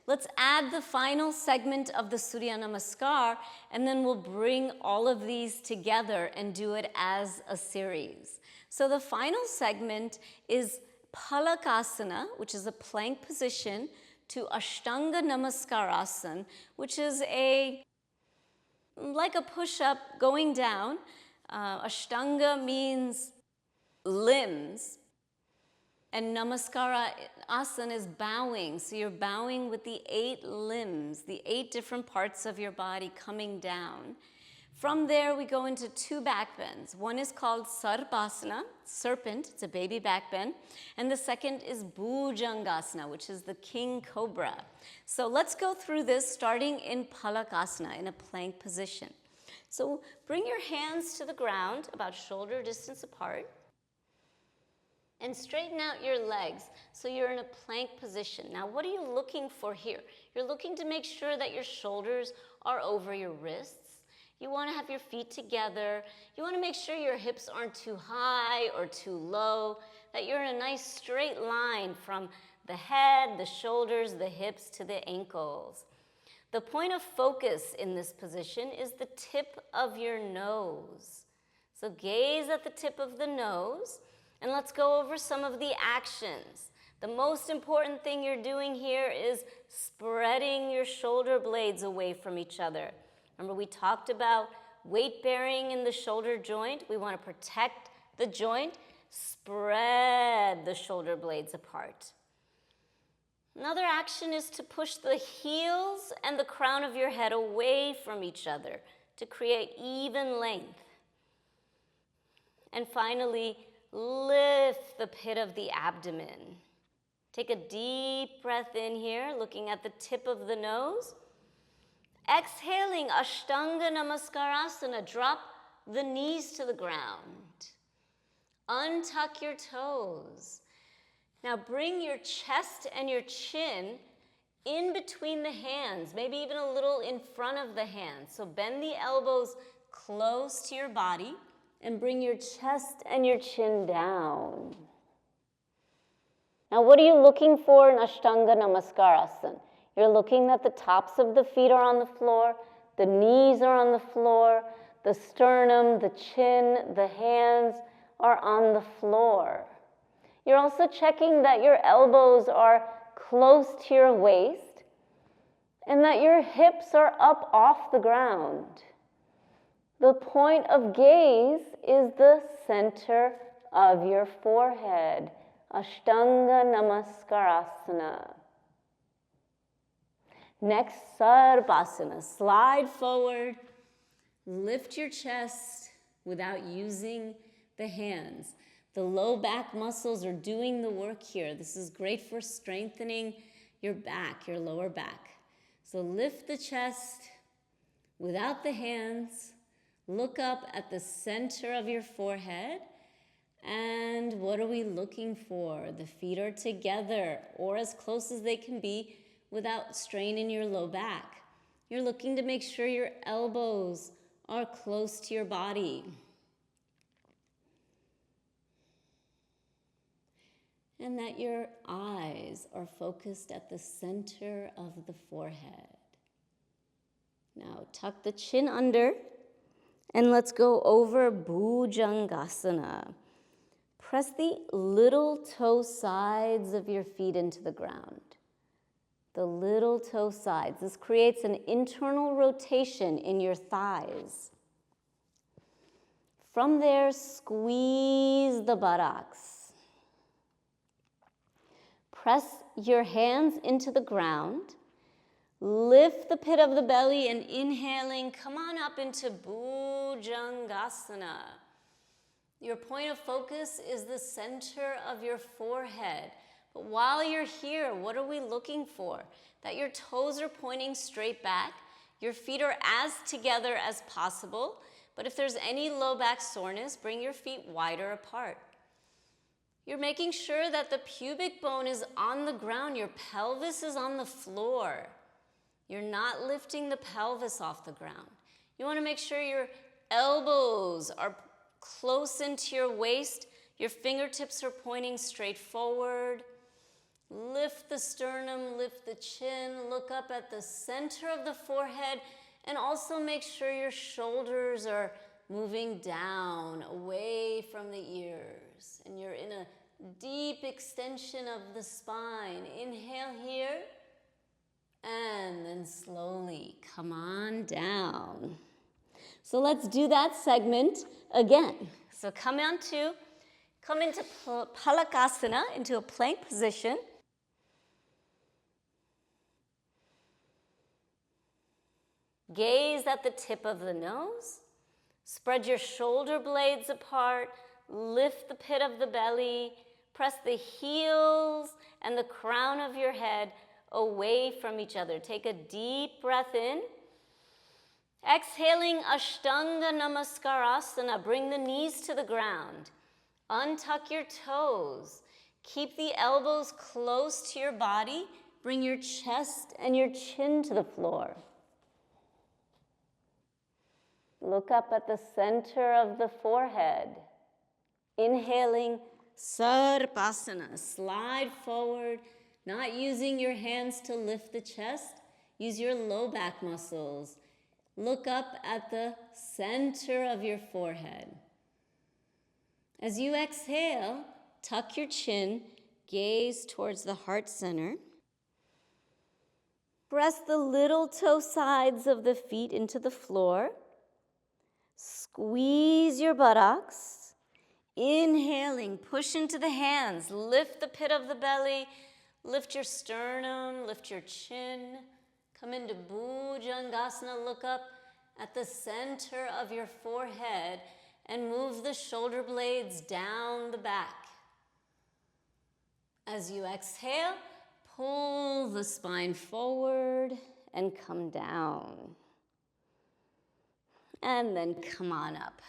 Let's add the final segment of the Surya Namaskar, and then we'll bring all of these together and do it as a series. So the final segment is Palakasana, which is a plank position, to Ashtanga Namaskarasana, which is like a push-up going down. Ashtanga means limbs, and Namaskara asana is bowing. So you're bowing with the 8 limbs, the 8 different parts of your body coming down. From there, we go into 2 back bends. One is called Sarpasana, serpent, it's a baby back bend. And the second is Bhujangasana, which is the king cobra. So let's go through this starting in Palakasana, in a plank position. So bring your hands to the ground, about shoulder distance apart. And straighten out your legs so you're in a plank position. Now, what are you looking for here? You're looking to make sure that your shoulders are over your wrists. You want to have your feet together. You want to make sure your hips aren't too high or too low, that you're in a nice straight line from the head, the shoulders, the hips to the ankles. The point of focus in this position is the tip of your nose. So gaze at the tip of the nose, and let's go over some of the actions. The most important thing you're doing here is spreading your shoulder blades away from each other. Remember, we talked about weight bearing in the shoulder joint. We want to protect the joint. Spread the shoulder blades apart. Another action is to push the heels and the crown of your head away from each other to create even length. And finally, lift the pit of the abdomen. Take a deep breath in here, looking at the tip of the nose. Exhaling, Ashtanga Namaskarasana, drop the knees to the ground. Untuck your toes. Now bring your chest and your chin in between the hands, maybe even a little in front of the hands. So bend the elbows close to your body and bring your chest and your chin down. Now what are you looking for in Ashtanga Namaskarasana? You're looking that the tops of the feet are on the floor, the knees are on the floor, the sternum, the chin, the hands are on the floor. You're also checking that your elbows are close to your waist and that your hips are up off the ground. The point of gaze is the center of your forehead. Ashtanga Namaskarasana. Next, Sarpasana. Slide forward, lift your chest without using the hands. The low back muscles are doing the work here. This is great for strengthening your back, your lower back. So lift the chest without the hands. Look up at the center of your forehead. And what are we looking for? The feet are together or as close as they can be without strain in your low back. You're looking to make sure your elbows are close to your body. And that your eyes are focused at the center of the forehead. Now tuck the chin under and let's go over Bhujangasana. Press the little toe sides of your feet into the ground. The little toe sides. This creates an internal rotation in your thighs. From there, squeeze the buttocks. Press your hands into the ground. Lift the pit of the belly and inhaling, come on up into Bhujangasana. Your point of focus is the center of your forehead. But while you're here, what are we looking for? That your toes are pointing straight back, your feet are as together as possible, but if there's any low back soreness, bring your feet wider apart. You're making sure that the pubic bone is on the ground, your pelvis is on the floor. You're not lifting the pelvis off the ground. You want to make sure your elbows are close into your waist, your fingertips are pointing straight forward. Lift the sternum, lift the chin, look up at the center of the forehead, and also make sure your shoulders are moving down, away from the ears. And you're in a deep extension of the spine. Inhale here, and then slowly come on down. So let's do that segment again. So come into Palakasana, into a plank position. Gaze at the tip of the nose. Spread your shoulder blades apart. Lift the pit of the belly. Press the heels and the crown of your head away from each other. Take a deep breath in. Exhaling Ashtanga Namaskarasana. Bring the knees to the ground. Untuck your toes. Keep the elbows close to your body. Bring your chest and your chin to the floor. Look up at the center of the forehead. Inhaling Sarpasana. Slide forward, not using your hands to lift the chest. Use your low back muscles. Look up at the center of your forehead. As you exhale, tuck your chin, gaze towards the heart center. Press the little toe sides of the feet into the floor. Squeeze your buttocks. Inhaling, push into the hands. Lift the pit of the belly. Lift your sternum, lift your chin. Come into Bhujangasana. Look up at the center of your forehead and move the shoulder blades down the back. As you exhale, pull the spine forward and come down. And then come on up.